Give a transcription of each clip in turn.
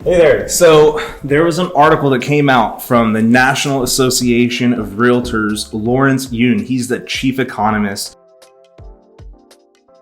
Hey there. So there was an article that came out from the National Association of Realtors, Lawrence Yun. He's the chief economist.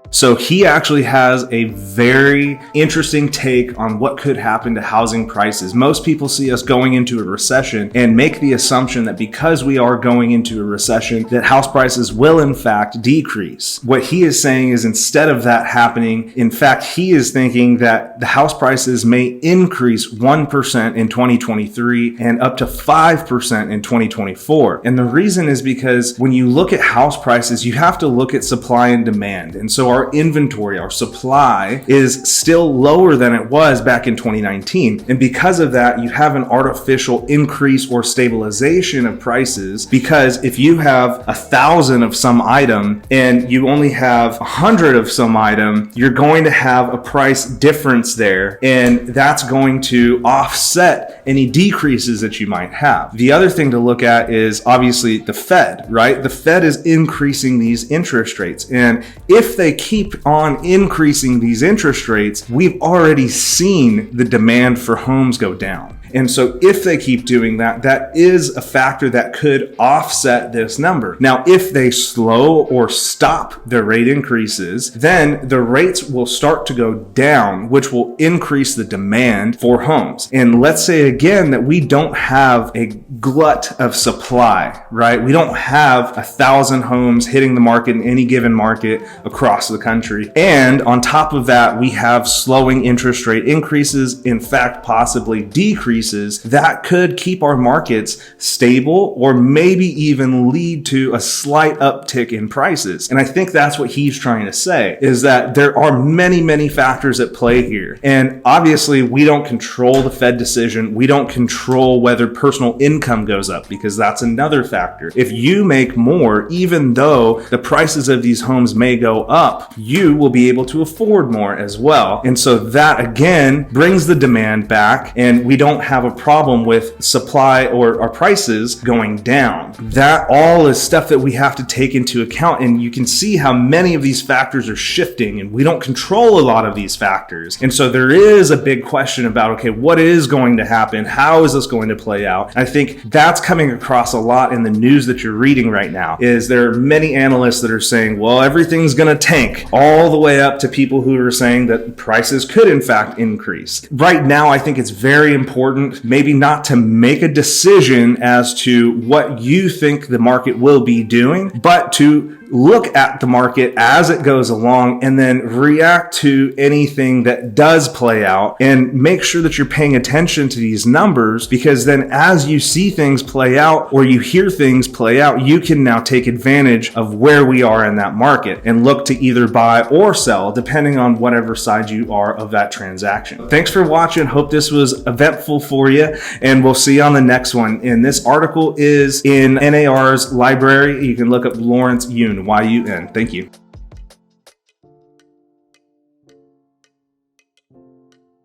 So he actually has a very interesting take on what could happen to housing prices. Most people see us going into a recession and make the assumption that because we are going into a recession, that house prices will in fact decrease. What he is saying is instead of that happening, in fact, he is thinking that the house prices may increase 1% in 2023 and up to 5% in 2024. And the reason is because when you look at house prices, you have to look at supply and demand. And so our inventory, our supply is still lower than it was back in 2019. And because of that, you have an artificial increase or stabilization of prices, because if you have 1,000 of some item and you only have 100 of some item, you're going to have a price difference there. And that's going to offset any decreases that you might have. The other thing to look at is obviously the Fed, right? The Fed is increasing these interest rates. And if they keep on increasing these interest rates, we've already seen the demand for homes go down. And so if they keep doing that, that is a factor that could offset this number. Now, if they slow or stop their rate increases, then the rates will start to go down, which will increase the demand for homes. And let's say again that we don't have a glut of supply, right? We don't have 1,000 homes hitting the market in any given market across the country. And on top of that, we have slowing interest rate increases, in fact, possibly decreases. That could keep our markets stable or maybe even lead to a slight uptick in prices. And I think that's what he's trying to say, is that there are many, many factors at play here. And obviously, we don't control the Fed decision. We don't control whether personal income goes up, because that's another factor. If you make more, even though the prices of these homes may go up, you will be able to afford more as well. And so that again brings the demand back, and we don't have a problem with supply or our prices going down. That all is stuff that we have to take into account, and you can see how many of these factors are shifting, and we don't control a lot of these factors. And so there is a big question about, okay, what is going to happen? How is this going to play out? I think that's coming across a lot in the news that you're reading right now, is there are many analysts that are saying, well, everything's going to tank, all the way up to people who are saying that prices could in fact increase. Right now, I think it's very important maybe not to make a decision as to what you think the market will be doing, but to look at the market as it goes along and then react to anything that does play out, and make sure that you're paying attention to these numbers, because then as you see things play out or you hear things play out, you can now take advantage of where we are in that market and look to either buy or sell depending on whatever side you are of that transaction. Thanks for watching. Hope this was eventful for you, and we'll see you on the next one. And this article is in NAR's library. You can look up Lawrence Yun, Y-U-N. Thank you.